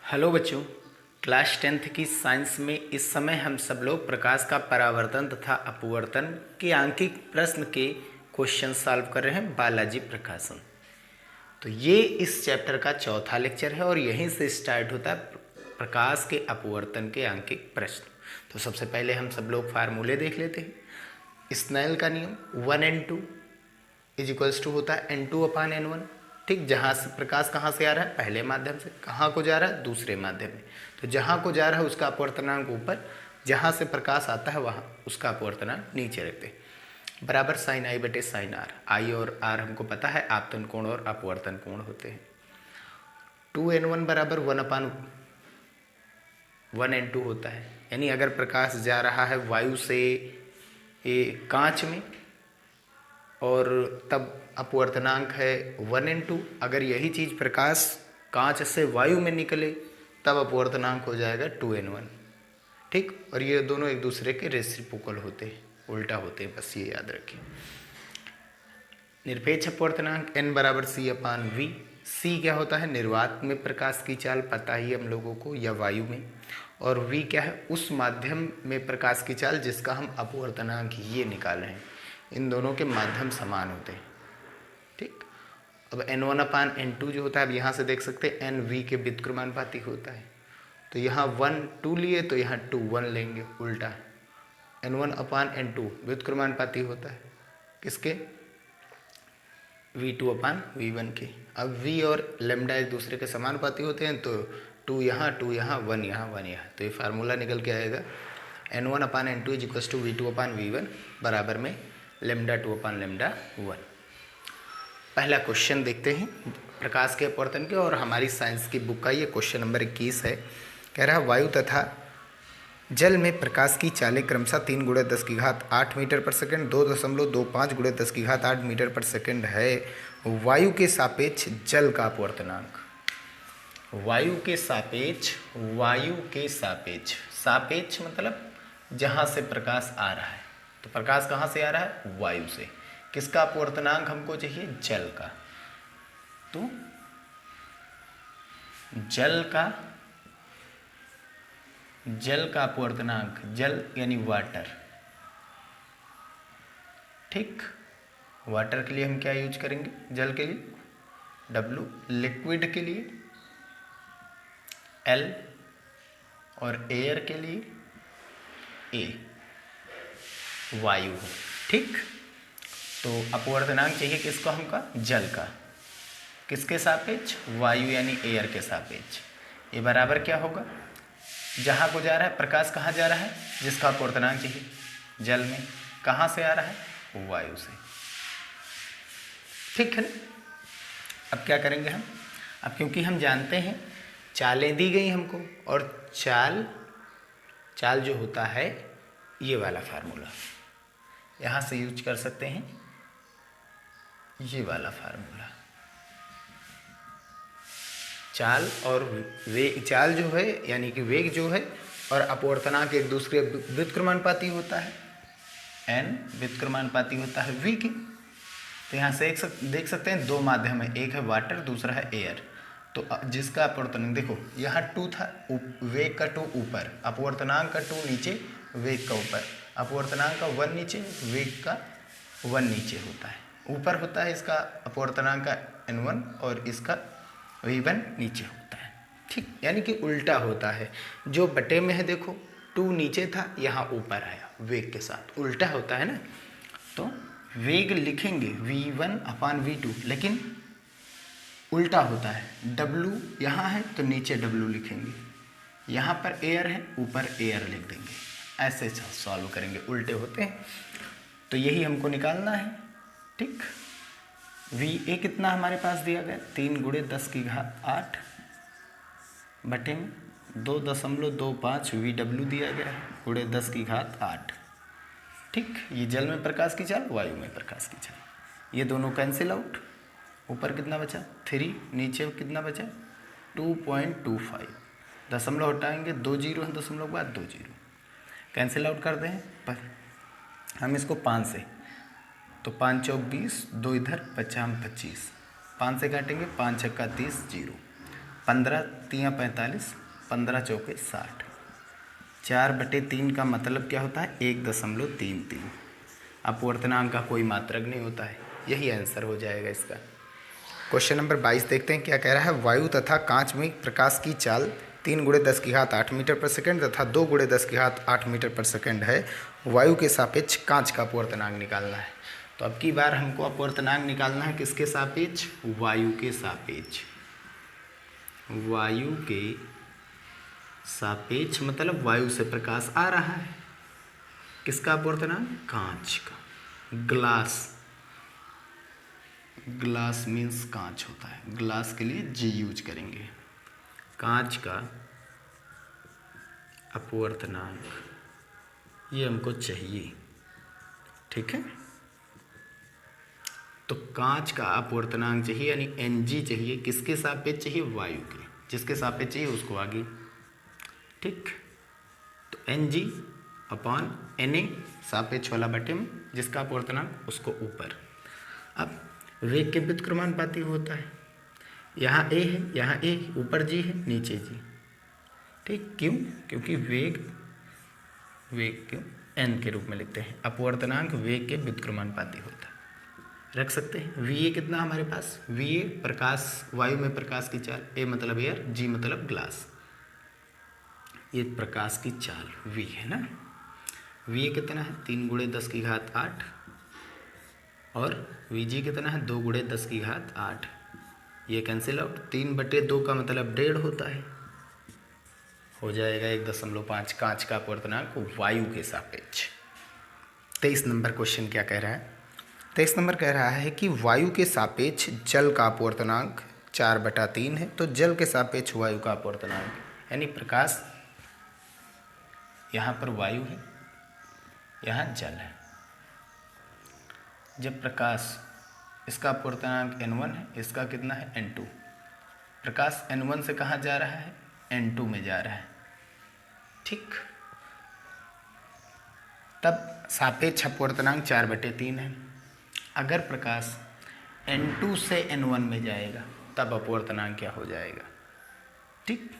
Hello बच्चों, class 10th की science में इस समय हम सब लोग प्रकाश का परावर्तन तथा अपवर्तन के आंकिक प्रश्न के क्वेश्चन सॉल्व कर रहे हैं बालाजी प्रकाशन। तो ये इस चैप्टर का चौथा लेक्चर है और यहीं से स्टार्ट होता है प्रकाश के अपवर्तन के आंकिक प्रश्न। तो सबसे पहले हम सब लोग फार्मूले देख लेते हैं। स्नेल का नियम 1n2 इज इक्वल्स टू होता है n2/n1। ठीक, जहाँ से प्रकाश कहाँ से आ रहा है, पहले माध्यम से, कहाँ को जा रहा है, दूसरे माध्यम में। तो जहाँ को जा रहा है उसका अपवर्तनांक ऊपर, जहाँ से प्रकाश आता है वहाँ उसका अपवर्तनांक नीचे रखते हैं। बराबर साइन आई बटे साइन आर। आई और आर हमको पता है आपतन कोण और अपवर्तन कोण होते हैं। 2n1 बराबर 1/1n2 होता है। यानी अगर प्रकाश जा रहा है वायु से कांच में और तब अपवर्तनांक है 1n2, अगर यही चीज़ प्रकाश कांच से वायु में निकले तब अपवर्तनांक हो जाएगा 2n1। ठीक, और ये दोनों एक दूसरे के रेसिप्रोकल होते हैं, उल्टा होते हैं, बस ये याद रखिए। निरपेक्ष अपवर्तनांक n बराबर c/v। c क्या होता है, निर्वात में प्रकाश की चाल पता ही हम लोगों को, या वायु में। और v क्या है, उस माध्यम में प्रकाश की चाल जिसका हम अपवर्तनांक ये निकाल रहे हैं। इन दोनों के माध्यम समान होते हैं। ठीक, अब n1/n2 जो होता है, अब यहाँ से देख सकते हैं n v के व्युत्क्रमानुपाती होता है। तो यहाँ 1 2 लिए तो यहाँ 2 1 लेंगे, उल्टा। n1/n2 व्युत्क्रमानुपाती होता है किसके, v2/v1 के। अब v और लेमडा एक दूसरे के समानुपाती होते हैं, तो 2 यहाँ 1 यहाँ 1 यहाँ। तो ये फार्मूला निकल के आएगा n1/n2 is equals to v2/v1 बराबर में लेमडा 2/λ1। पहला क्वेश्चन देखते हैं प्रकाश के अपवर्तन के, और हमारी साइंस की बुक का ये क्वेश्चन नंबर 21 है। कह रहा है वायु तथा जल में प्रकाश की चालें क्रमशः 3 × 10⁸ मीटर पर सेकंड, 2.25 × 10⁸ मीटर पर सेकंड है। वायु के सापेक्ष जल का अपवर्तनांक। वायु के सापेक्ष सापेक्ष मतलब जहाँ से प्रकाश आ रहा है। तो प्रकाश कहाँ से आ रहा है, वायु से। किसका अपवर्तनांक हमको चाहिए, जल का। तो जल का अपवर्तनांक, जल यानी वाटर। ठीक, वाटर के लिए हम क्या यूज करेंगे, जल के लिए W, लिक्विड के लिए L और एयर के लिए A, वायु हो। ठीक, तो अपवर्तनांक चाहिए किसको हमका, जल का। किसके सापेक्ष, वायु यानी एयर के सापेक्ष। ये बराबर क्या होगा, जहाँ को जा रहा है प्रकाश, कहाँ जा रहा है, जिसका अपवर्तनांक चाहिए, जल में। कहाँ से आ रहा है, वायु से। ठीक है ना। अब क्या करेंगे हम, अब क्योंकि हम जानते हैं चालें दी गई हमको, और चाल जो होता है ये वाला फार्मूला यहाँ से यूज कर सकते हैं, ये वाला फार्मूला। चाल और वेग, चाल जो है यानी कि वेग जो है, और अपवर्तनांक एक दूसरे व्युत्क्रमानुपाती होता है, n व्युत्क्रमानुपाती होता है v की। तो यहाँ से देख सकते हैं दो माध्यम है, एक है वाटर, दूसरा है एयर। तो जिसका अपवर्तनांक देखो, यहाँ 2 था, वेग का 2 ऊपर, अपवर्तनांक का 2 नीचे, वेग का ऊपर। अपवर्तनांक का 1 नीचे, वेग का 1 नीचे होता है। ऊपर होता है इसका अपवर्तनांक का n1 और इसका v1 नीचे होता है। ठीक, यानी कि उल्टा होता है। जो बटे में है देखो 2 नीचे था, यहाँ ऊपर आया वेग के साथ, उल्टा होता है ना। तो वेग लिखेंगे v1/v2, लेकिन उल्टा होता है। W यहाँ है तो नीचे W लिखेंगे, यहाँ पर एयर है, ऊपर एयर लिख देंगे। ऐसे सॉल्व करेंगे, उल्टे होते हैं। तो यही हमको निकालना है। ठीक, VA कितना हमारे पास दिया गया, 3 × 10⁸ बटे में 2.25 VW दिया गया है, × 10⁸। ठीक, ये जल में प्रकाश की चाल, वायु में प्रकाश की चाल, ये दोनों कैंसिल आउट। ऊपर कितना बचा 3, नीचे कितना बचा 2.25। दशमलव हटाएंगे, 2 0 है, दशमलव के बाद 2 0 कैंसिल आउट कर दें। पर हम इसको 5 से, तो 5 चौक 20, 2 इधर, 5 25, 5 से काटेंगे, 5 छक्का 30, 0। 15 तियाँ 45, 15 चौके 60। 4/3 का मतलब क्या होता है? 1.33। अपवर्तनांक का कोई मात्रक नहीं होता है। यही आंसर हो जाएगा इसका। क्वेश्चन नंबर 22 देखते हैं क्या कह रहा है। वायु तथा कांच में प्रकाश की चाल 3 × 10⁸ मीटर पर सेकंड तथा 2 × 10⁸ मीटर पर सेकंड है। वायु के सापेक्ष कांच का अपवर्तनांक निकालना है। तो अब की बार हमको अपवर्तनांक निकालना है किसके सापेक्ष? वायु के सापेक्ष। वायु के सापेक्ष मतलब वायु से प्रकाश आ रहा है। किसका अपवर्तनांक? कांच का। ग्लास मीन्स कांच होता है। ग्लास के लिए जी यूज करेंगे। कांच का अपवर्तनांक ये हमको चाहिए, ठीक है। तो कांच का अपवर्तनांक चाहिए यानी Ng चाहिए। किसके सापेक्ष चाहिए? वायु के। जिसके सापेक्ष चाहिए उसको आगे, ठीक। तो Ng/Na सापेक्ष वाला बटे में, जिसका अपवर्तनांक उसको ऊपर। अब वेग के व्युत्क्रमानुपाती होता है। यहाँ a है, यहाँ a, ऊपर g है, नीचे g, ठीक। क्यों? क्योंकि वेग क्यों n के रूप में लिखते हैं। अपवर्तनांक वेग के व्युत्क्रमानुपाती होता है। रख सकते हैं। Va कितना हमारे पास? Va प्रकाश, वायु में प्रकाश की चाल, A मतलब एयर, G मतलब ग्लास। ये प्रकाश की चाल V है ना। Va कितना है? 3 × 10⁸ और Vg कितना है? 2 × 10⁸। ये कैंसिल आउट। 3/2 का मतलब 1.5 होता है। हो जाएगा 1.5। कांच का अपवर्तनांक वायु के सापेक्ष। 23 नंबर क्वेश्चन क्या कह रहा है? 23 नंबर कह रहा है कि वायु के सापेक्ष जल का अपवर्तनांक 4/3 है। तो जल के सापेक्ष वायु का अपवर्तनांक यानी प्रकाश, यहाँ पर वायु है, यहाँ जल है। जब प्रकाश, इसका अपवर्तनांक n1 है, इसका कितना है? n2। प्रकाश n1 से कहाँ जा रहा है? n2 में जा रहा है, ठीक। तब सापेक्ष अपवर्तनांक 4/3 है। अगर प्रकाश n2 से n1 में जाएगा तब अपवर्तनांक क्या हो जाएगा? ठीक,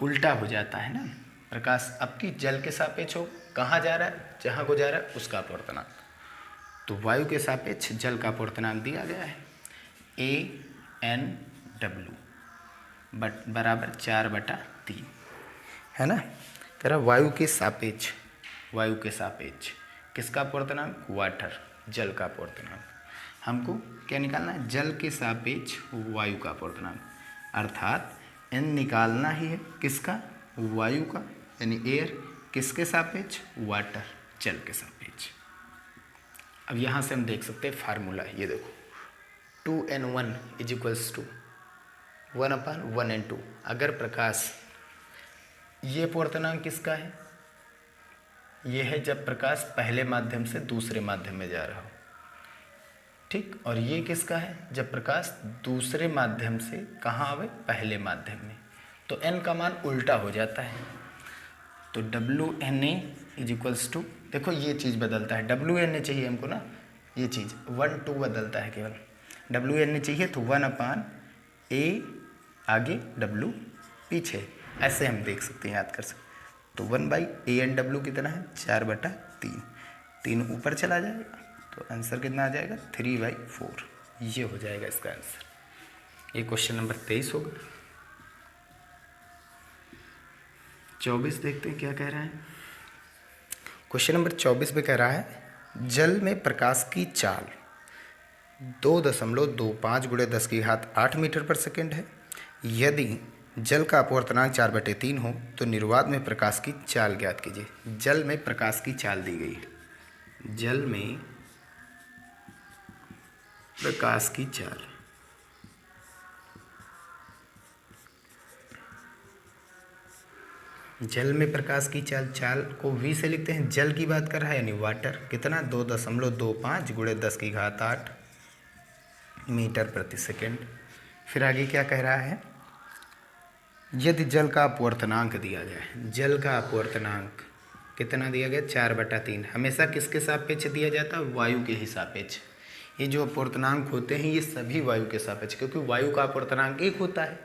उल्टा हो जाता है ना। प्रकाश अब की जल के सापेक्ष हो, कहाँ जा रहा है? जहाँ को जा रहा है उसका अपवर्तनांक। तो वायु के सापेक्ष जल का अपवर्तनांक दिया गया है ANW बराबर 4/3 है ना। तेरा वायु के सापेक्ष किसका अपवर्तनांक? वाटर, जल का अपवर्तनांक। हमको क्या निकालना है? जल के सापेक्ष वायु का अपवर्तनांक, अर्थात n निकालना ही है। किसका? वायु का, यानी एयर। किसके सापेक्ष? वाटर, जल के सापेक्ष। अब यहाँ से हम देख सकते हैं फार्मूला, ये देखो 2n1 = 1/1n2। अगर प्रकाश, ये अपवर्तनांक किसका है? ये है जब प्रकाश पहले माध्यम से दूसरे माध्यम में जा रहा हो, ठीक। और ये किसका है? जब प्रकाश दूसरे माध्यम से कहाँ आवे? पहले माध्यम में। तो n का मान उल्टा हो जाता है। तो WNA = देखो ये चीज़ बदलता है। WNA चाहिए हमको ना, ये चीज़ 1 2 बदलता है केवल। WNA चाहिए तो 1/A आगे, W पीछे, ऐसे हम देख सकते हैं, याद कर सकते हैं। तो 1/ANW कितना है? 4/3। 3 ऊपर चला जाएगा तो आंसर कितना आ जाएगा? 3/4। ये हो जाएगा इसका आंसर। ये क्वेश्चन नंबर 23 होगा। 24 देखते हैं क्या कह रहा है। क्वेश्चन नंबर 24 में कह रहा है जल में प्रकाश की चाल 2.25 × 10⁸ मीटर पर सेकंड है। यदि जल का अपवर्तनांक 4/3 हो तो निर्वात में प्रकाश की चाल ज्ञात कीजिए। जल में प्रकाश की चाल दी गई है। जल में प्रकाश की चाल, जल में प्रकाश की चाल, चाल को V से लिखते हैं। जल की बात कर रहा है यानी वाटर। कितना? 2.25 × 10⁸ मीटर प्रति सेकंड। फिर आगे क्या कह रहा है? यदि जल का अपवर्तनांक दिया गया है, जल का अपवर्तनांक कितना दिया गया? 4/3। हमेशा किसके सापेक्ष दिया जाता है? वायु के ही सापेक्ष। ये जो अपवर्तनांक होते हैं ये सभी वायु के सापेक्ष, क्योंकि वायु का अपवर्तनांक 1 होता है।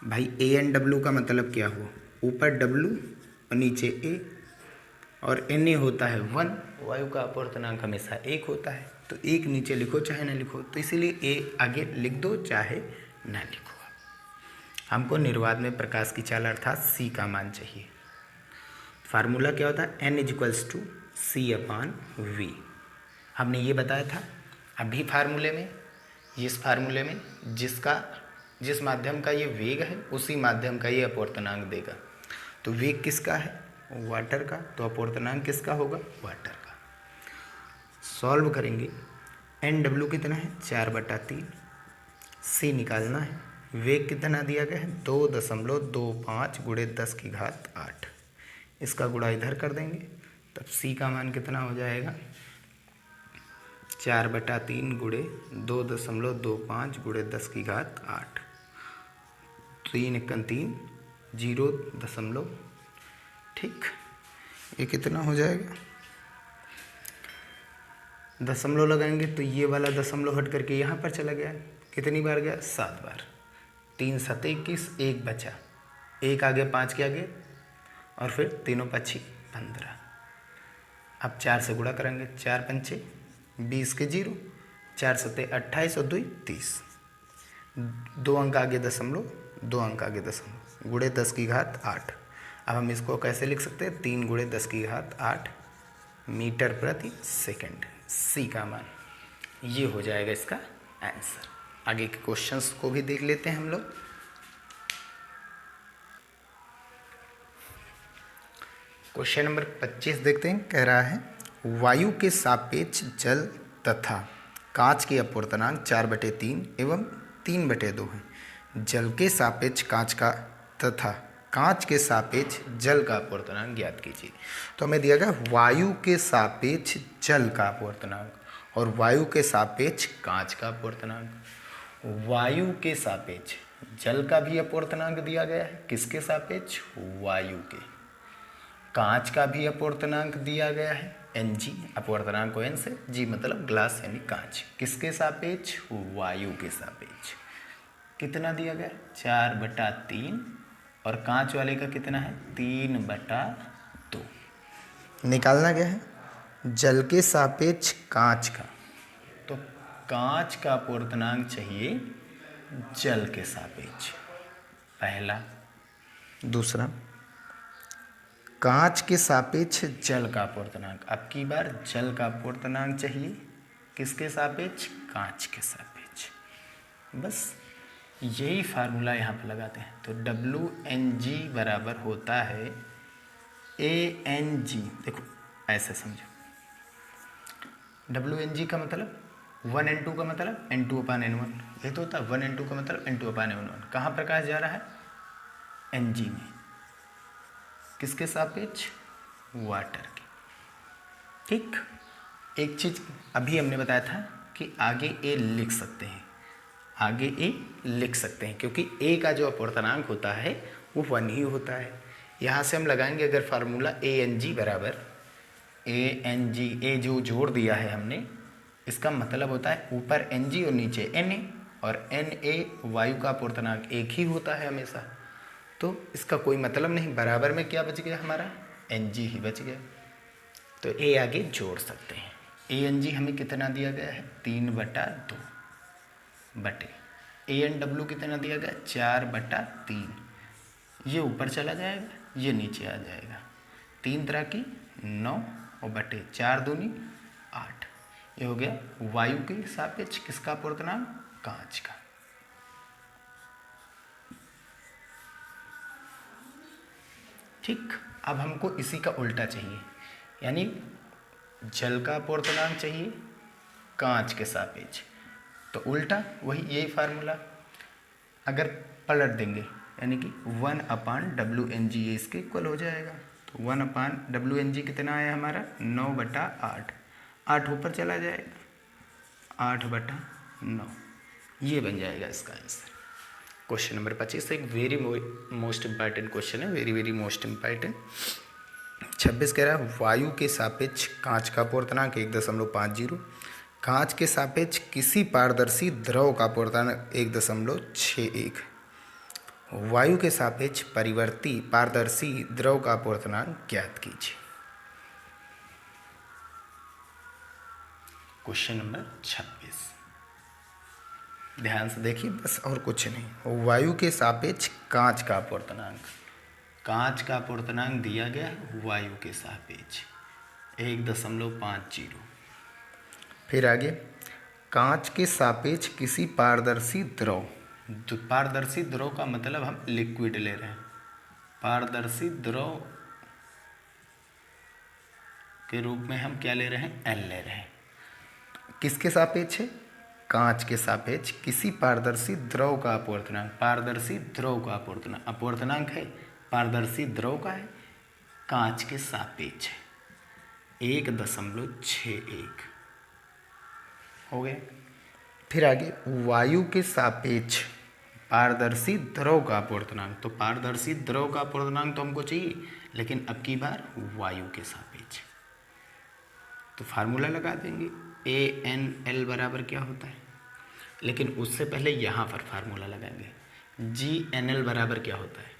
भाई ए एन डब्ल्यू का मतलब क्या हुआ, ऊपर डब्ल्यू और नीचे ए, और एन ए होता है 1, वायु का अपवर्तनांक हमेशा 1 होता है, तो 1 नीचे लिखो चाहे ना लिखो, तो इसीलिए ए आगे लिख दो चाहे ना लिखो। हमको निर्वात में प्रकाश की चाल अर्थात सी का मान चाहिए। फार्मूला क्या होता है, N is to C upon V. हमने ये बताया था अभी फार्मूले में, इस फार्मूले में जिस माध्यम का ये वेग है उसी माध्यम का ये अपवर्तनांक देगा। तो वेग किसका है, वाटर का, तो अपवर्तनांक किसका होगा, वाटर का। सॉल्व करेंगे, एन डब्ल्यू कितना है 4/3, सी निकालना है, वेग कितना दिया गया है 2.25 गुणे 10⁸ इसका गुणा इधर कर देंगे, तब सी का मान कितना हो जाएगा 4/3 गुणे 2.25 गुणे 10⁸, 3 × 3 0, ठीक, ये कितना हो जाएगा, दशमलव लगाएंगे तो ये वाला दशमलव हट करके यहाँ पर चला गया, कितनी बार गया 7 बार, 3 × 7 21, 1 बचा, 1 आगे 5 के आगे, और फिर तीनों पक्षी 15। अब 4 से गुणा करेंगे, 4 पंचे 20 के 0, 4 सत्ते 28 और 2 30, 2 अंक आगे दशमलव, 2 अंक आगे दशमलव, गुणे 10⁸। अब हम इसको कैसे लिख सकते हैं, 3 गुणे 10⁸ मीटर प्रति सेकंड, सी का मान ये हो जाएगा इसका आंसर। आगे के क्वेश्चंस को भी देख लेते हैं हम लोग। क्वेश्चन नंबर 25 देखते हैं, कह रहा है वायु के सापेक्ष जल तथा कांच के अपवर्तनांक 4/3 एवं 3/2 है। जल के सापेक्ष कांच का तथा कांच के सापेक्ष जल का अपवर्तनांक ज्ञात कीजिए। तो हमें दिया गया वायु के सापेक्ष जल का अपवर्तनांक और वायु के सापेक्ष कांच का अपवर्तनांक। वायु के सापेक्ष जल का भी अपवर्तनांक दिया गया है, किसके सापेक्ष, वायु के। कांच का भी अपवर्तनांक दिया गया है एन जी, अपवर्तनांक को एन से, जी मतलब ग्लास यानी कांच, किसके सापेक्ष, वायु के सापेक्ष। कितना दिया गया 4/3 और कांच वाले का कितना है 3/2। निकालना क्या है, जल के सापेक्ष कांच का, तो कांच का अपवर्तनांक चाहिए जल के सापेक्ष, पहला। दूसरा, कांच के सापेक्ष जल का अपवर्तनांक, अब की बार जल का अपवर्तनांक चाहिए किसके सापेक्ष, कांच के सापेक्ष। बस यही फार्मूला यहाँ पर लगाते हैं। तो WNG बराबर होता है ANG, देखो ऐसे समझो, WNG का मतलब 1N2 का मतलब N2/N1, ये तो होता है 1N2 का मतलब N2/N1। कहाँ प्रकाश जा रहा है, NG में, किसके सापेक्ष, वाटर के, ठीक। एक चीज अभी हमने बताया था कि आगे ए लिख सकते हैं, आगे ए लिख सकते हैं क्योंकि ए का जो अपवर्तनांक होता है वो 1 ही होता है। यहाँ से हम लगाएंगे अगर फार्मूला ANG बराबर ANG, ए जो जोड़ दिया है हमने, इसका मतलब होता है ऊपर NG और नीचे Na, और Na वायु का अपवर्तनांक 1 ही होता है हमेशा, तो इसका कोई मतलब नहीं, बराबर में क्या बच गया हमारा, NG ही बच गया। तो ए आगे जोड़ सकते हैं। ANG हमें कितना दिया गया है 3/2 बटे ANW कितना दिया गया 4/3, ये ऊपर चला जाएगा, ये नीचे आ जाएगा, 3 तरह की 9 और बटे 4 दूनी 8, ये हो गया वायु के सापेक्ष किसका अपवर्तनांक, कांच का। ठीक, अब हमको इसी का उल्टा चाहिए, यानी जल का अपवर्तनांक चाहिए कांच के सापेक्ष, तो उल्टा वही यही फार्मूला अगर पलट देंगे, यानी कि 1/WNG ये इसके इक्वल हो जाएगा। तो 1/WNG कितना आया हमारा 9/8, 8 ऊपर चला जाएगा, 8/9, ये बन जाएगा इसका आंसर। क्वेश्चन नंबर 25 एक वेरी मोस्ट इंपॉर्टेंट क्वेश्चन है, वेरी मोस्ट इंपॉर्टेंट। 26 कह रहा है वायु के सापेक्ष कांच का अपवर्तनांक 1.50, कांच के सापेक्ष किसी पारदर्शी द्रव का अपवर्तनांक 1.61, वायु के सापेक्ष परिवर्ती पारदर्शी द्रव का अपवर्तनांक ज्ञात कीजिए। क्वेश्चन नंबर 26, ध्यान से देखिए बस, और कुछ नहीं। वायु के सापेक्ष कांच का अपवर्तनांक, कांच का अपवर्तनांक दिया गया वायु के सापेक्ष 1.50। फिर आगे, कांच के सापेक्ष किसी पारदर्शी द्रव, पारदर्शी द्रव का मतलब हम लिक्विड ले रहे हैं, पारदर्शी द्रव के रूप में हम क्या ले रहे हैं, एल ले रहे हैं। किसके सापेक्ष है, कांच के सापेक्ष किसी पारदर्शी द्रव का अपवर्तनांक, पारदर्शी द्रव का अपवर्तनांक है, पारदर्शी द्रव का है, कांच के सापेक्ष है 1.61 हो गया। फिर आगे, वायु के सापेक्ष पारदर्शी द्रव का अपवर्तनांक, तो पारदर्शी द्रव का अपवर्तनांक तो हमको चाहिए, लेकिन अब की बार वायु के सापेक्ष, तो फार्मूला लगा देंगे ANL बराबर क्या होता है, लेकिन उससे पहले यहाँ पर फार्मूला लगाएंगे। GNL बराबर क्या होता है,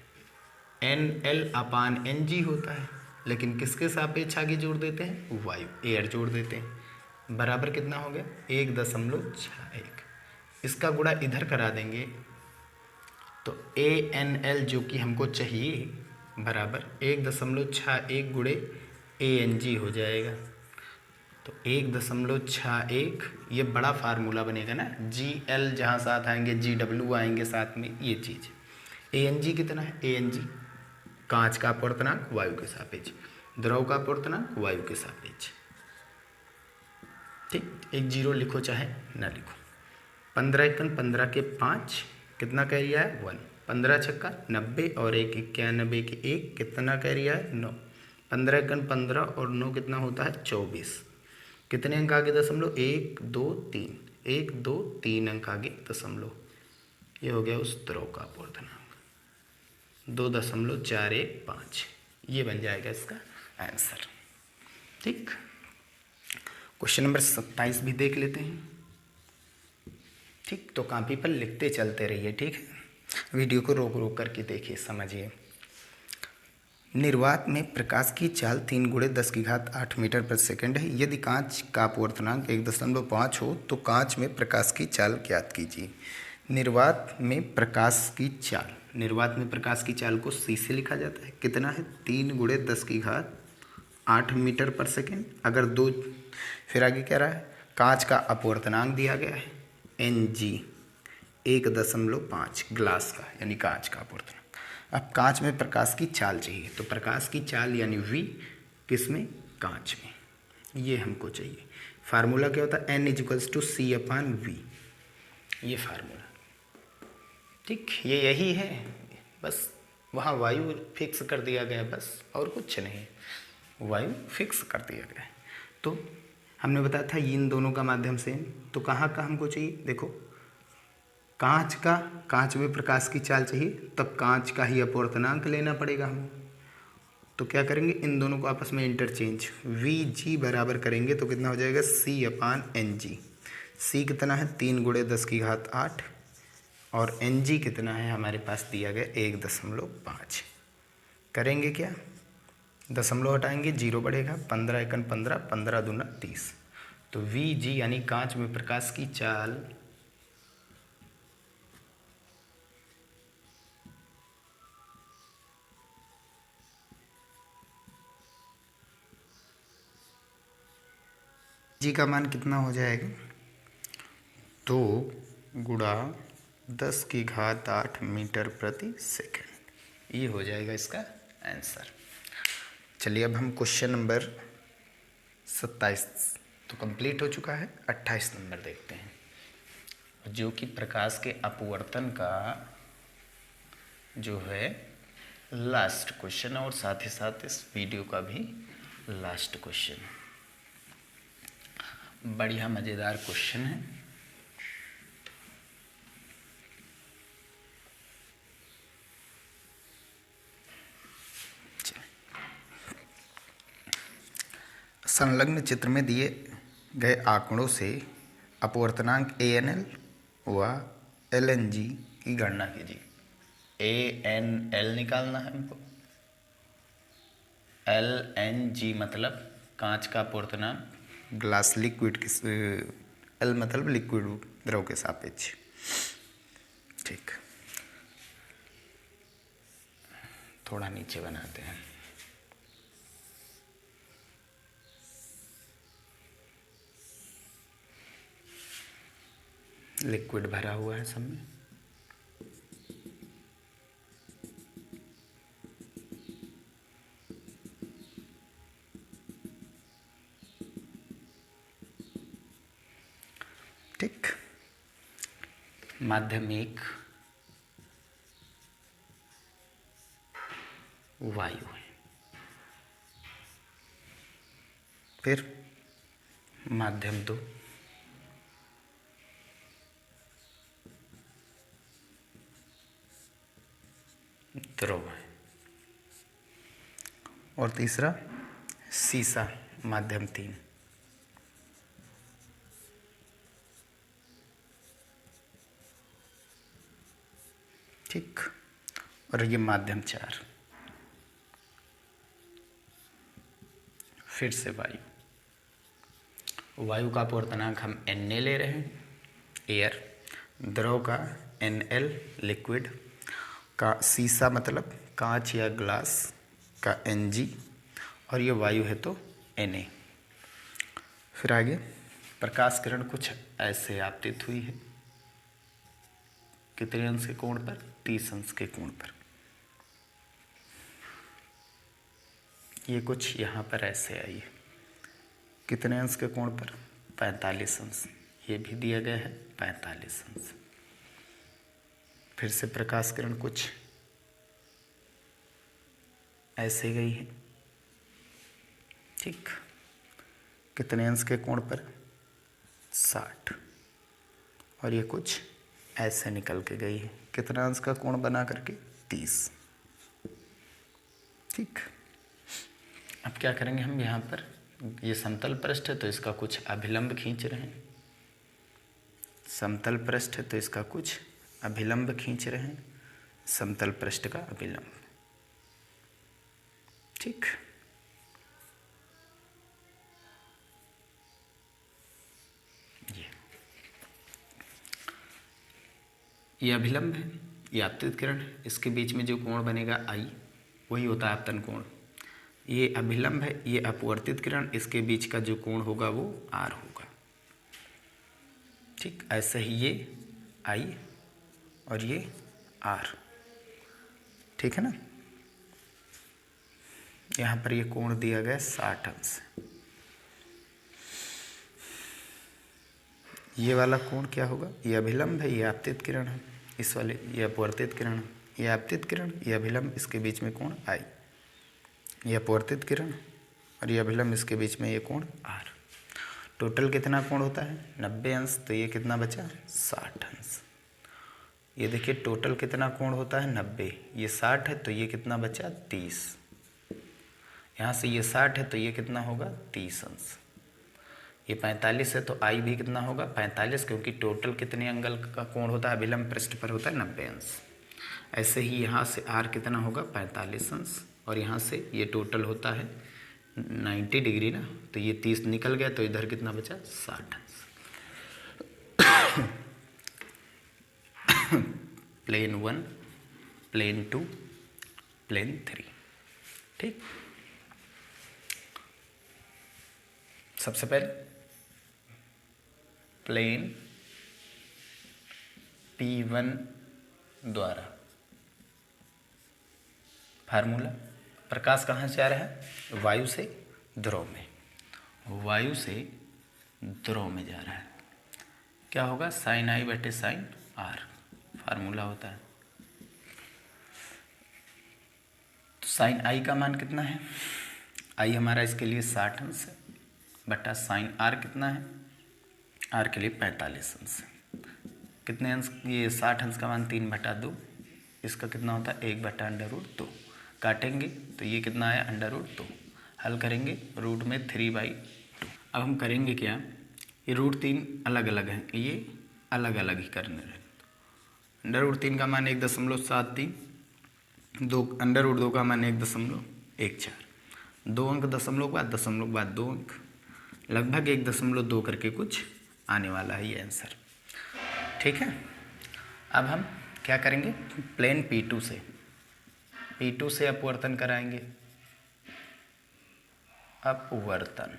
NL/NG होता है, लेकिन किसके सापेक्ष आगे जोड़ देते हैं, वायु, एयर जोड़ देते हैं। बराबर कितना हो गया, 1.61। इसका गुणा इधर करा देंगे तो ANL जो कि हमको चाहिए बराबर 1.61 गुणे ANG हो जाएगा। तो 1.61, ये बड़ा फार्मूला बनेगा ना, GL जहाँ साथ आएंगे GW आएंगे साथ में, ये चीज़। ANG कितना है, ANG कांच का अपवर्तनांक वायु के सापेक्ष, द्रव का अपवर्तनांक वायु के सापेक्ष। ठीक, एक जीरो लिखो चाहे ना लिखो। 15×15 के 5, कितना कैरिया है 1, 15 छक्का 90 और 1 91 के 1, कितना कैरिया है 9, 15×15 और 9 कितना होता है 24। कितने अंक आगे दशमलव, 1 2 3, 1 2 3 अंक आगे दशमलव, ये हो गया उस द्रव का अपवर्तनांक 2.415, ये बन जाएगा इसका आंसर। ठीक, क्वेश्चन नंबर 27 भी देख लेते हैं। ठीक, तो कॉपी पर लिखते चलते रहिए, ठीक है, वीडियो को रोक रोक करके देखिए, समझिए। निर्वात में प्रकाश की चाल 3×10⁸ मीटर प्रति सेकंड है। यदि कांच का अपवर्तनांक 1.5 हो तो कांच में प्रकाश की चाल ज्ञात कीजिए। निर्वात में प्रकाश की चाल, निर्वात में प्रकाश की चाल को C से लिखा जाता है, कितना है 3×10⁸ मीटर पर सेकेंड। अगर 2, फिर आगे क्या रहा है, कांच का अपवर्तनांक दिया गया है NG 1.5, ग्लास का यानी कांच का अपवर्तनांक। अब कांच में प्रकाश की चाल चाहिए, तो प्रकाश की चाल यानी V किस में, कांच में, ये हमको चाहिए। फार्मूला क्या होता है, N = C/V, ये फार्मूला। ठीक, ये यही है, बस वहाँ वायु फिक्स कर दिया गया, बस और कुछ नहीं, वायु फिक्स कर दिया गया है। तो हमने बताया था इन दोनों का माध्यम से, तो कहाँ का हमको चाहिए, देखो कांच का, कांच में प्रकाश की चाल चाहिए, तब कांच का ही अपवर्तनांक लेना पड़ेगा हमें। तो क्या करेंगे, इन दोनों को आपस में इंटरचेंज, VG बराबर करेंगे तो कितना हो जाएगा C/NG। C कितना है 3×10⁸ और NG कितना है हमारे पास दिया गया 1.5। करेंगे क्या, दशमलव हटाएंगे, जीरो बढ़ेगा, 15×15, 15×2 30। तो VG यानी कांच में प्रकाश की चाल G का मान कितना हो जाएगा, 2×10⁸ मीटर प्रति सेकंड, ये हो जाएगा इसका आंसर। चलिए अब हम क्वेश्चन नंबर 27 तो कंप्लीट हो चुका है, 28 नंबर देखते हैं, जो कि प्रकाश के अपवर्तन का जो है लास्ट क्वेश्चन और साथ ही साथ इस वीडियो का भी लास्ट क्वेश्चन। बढ़िया मज़ेदार क्वेश्चन है। संलग्न चित्र में दिए गए आंकड़ों से अपवर्तनांक ANL व LNG की गणना कीजिए। ANL निकालना है हमको। LNG मतलब कांच का अपूर्णांक, ग्लास लिक्विड किस, L मतलब लिक्विड द्रव के सापेक्ष। ठीक, थोड़ा नीचे बनाते हैं। लिक्विड भरा हुआ है सब में। ठीक, माध्यमिक वायु है। फिर माध्यम 2 द्रव है। और तीसरा सीसा, माध्यम 3। ठीक, और ये माध्यम 4। फिर से वायु, वायु का अपूर्णांक हम Na ले रहे हैं, एयर। द्रव का Nl, लिक्विड का। सीसा मतलब कांच या ग्लास का Ng, और ये वायु है तो Na। फिर आगे, प्रकाश किरण कुछ ऐसे आपतित हुई है। कितने अंश के कोण पर? 30 अंश के कोण पर। ये कुछ यहाँ पर ऐसे आई है। कितने अंश के कोण पर? 45 अंश। ये भी दिया गया है 45 अंश। फिर से प्रकाश किरण कुछ ऐसे गई है। ठीक, कितने अंश के कोण पर? 60। और ये कुछ ऐसे निकल के गई है। कितना अंश का कोण बना करके? 30। ठीक, अब क्या करेंगे हम यहाँ पर, ये समतल पृष्ठ है तो इसका कुछ अभिलंब खींच रहे हैं। समतल पृष्ठ है तो इसका कुछ अभिलंब खींच रहे हैं। समतल पृष्ठ का अभिलंब। ठीक, ये अभिलंब है, ये आपतित किरण है। इसके बीच में जो कोण बनेगा I, वही होता है आपतन कोण। ये अभिलंब है, ये अपवर्तित किरण, इसके बीच का जो कोण होगा वो R होगा। ठीक, ऐसे ही ये I और ये R। ठीक है ना। यहाँ पर ये कोण दिया गया 60 अंश। ये वाला कोण क्या होगा? ये अभिलंब है, ये आपतित किरण है। इस वाले ये अपवर्तित किरण है, ये आपतित किरण, ये अभिलंब, इसके बीच में कोण I। ये अपवर्तित किरण और ये अभिलंब, इसके बीच में ये कोण R। टोटल कितना कोण होता है? 90 अंश। तो ये कितना बचा? 60 अंश। ये देखिए टोटल कितना कोण होता है? 90। ये 60 है तो ये कितना बचा? 30। यहाँ से ये 60 है तो ये कितना होगा? 30 अंश। ये 45 है तो I भी कितना होगा? 45, क्योंकि टोटल कितने एंगल का कोण होता है? अभिलंब पृष्ठ पर होता है 90 अंश। ऐसे ही यहाँ से R कितना होगा? 45 अंश। और यहाँ से ये टोटल होता है 90 डिग्री ना, तो ये 30 निकल गया, तो इधर कितना बचा? 60 अंश। Plane 1, plane 2, plane 3। ठीक, सबसे पहले प्लेन P1 द्वारा फार्मूला, प्रकाश कहाँ से आ रहा है? वायु से द्रव में। वायु से द्रव में जा रहा है, क्या होगा? साइन I बटे साइन R फार्मूला होता है। तो साइन I का मान कितना है? I हमारा इसके लिए 60 अंश है, बटा साइन R कितना है? R के लिए 45 अंश। कितने अंश? ये 60 अंश का मान 3/2। इसका कितना होता है? 1/√2। काटेंगे तो ये कितना आया? √2। हल करेंगे, रूट में 3/2। अब हम करेंगे क्या? ये √3 अलग अलग हैं, ये अलग अलग ही करने रहे। √3 का मान 1.73, 2 √2 का मान 1.14, 2 अंक दशमलव के बाद 2 अंक, लगभग 1.2 करके कुछ आने वाला है ये आंसर। ठीक है, अब हम क्या करेंगे, प्लेन P2 से अपवर्तन कराएंगे। अपवर्तन,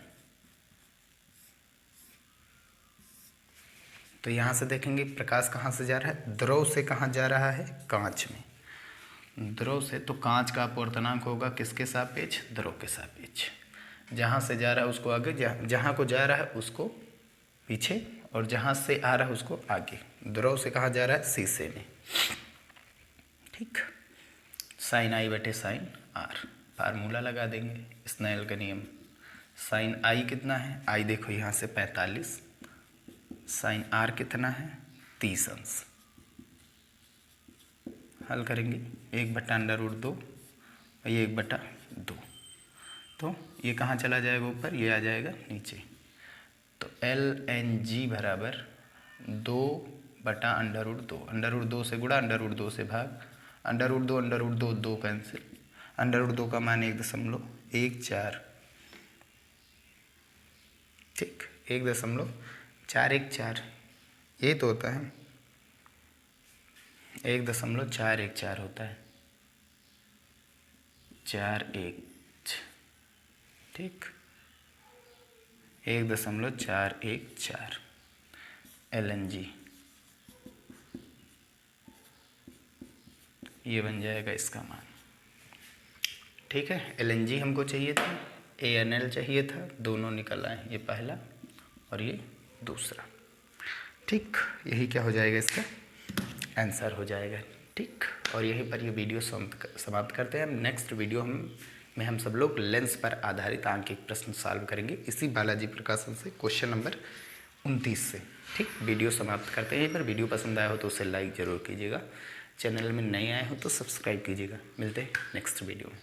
तो यहाँ से देखेंगे प्रकाश कहाँ से जा रहा है, द्रव से कहाँ जा रहा है, कांच में। द्रव से, तो कांच का अपवर्तनांक होगा किसके सापेक्ष, द्रव के सापेक्ष। जहाँ से जा रहा है उसको आगे, जहाँ को जा रहा है उसको पीछे, और जहाँ से आ रहा है उसको आगे। द्रव से कहाँ जा रहा है, शीशे में। ठीक, sin I/sin R, फार्मूला लगा देंगे, स्नेल का नियम। sin I कितना है, I देखो यहाँ से 45, sin R कितना है 30 अंश। हल करेंगे, 1/√2 और ये 1/2, तो ये कहाँ चला जाएगा ऊपर, ये आ जाएगा नीचे। तो LNG बराबर 2/√2, √2 से गुणा, √2 से भाग, √2 2 कैंसिल, √2 का मान 1.14, ठीक, 1.414, ये तो होता है 1.414 होता है, 41, ठीक, 1.414 LNG, ये बन जाएगा इसका मान। ठीक है, LNG हमको चाहिए था, ANL चाहिए था, दोनों निकल आए, ये पहला और ये दूसरा। ठीक, यही क्या हो जाएगा, इसका आंसर हो जाएगा। ठीक, और यहीं पर ये वीडियो समाप्त करते हैं। नेक्स्ट वीडियो में हम सब लोग लेंस पर आधारित आंकिक प्रश्न सॉल्व करेंगे, इसी बालाजी प्रकाशन से, क्वेश्चन नंबर 29 से। ठीक, वीडियो समाप्त करते हैं यहीं पर। वीडियो पसंद आया हो तो उसे लाइक ज़रूर कीजिएगा, चैनल में नए आए हो तो सब्सक्राइब कीजिएगा। मिलते हैं नेक्स्ट वीडियो में।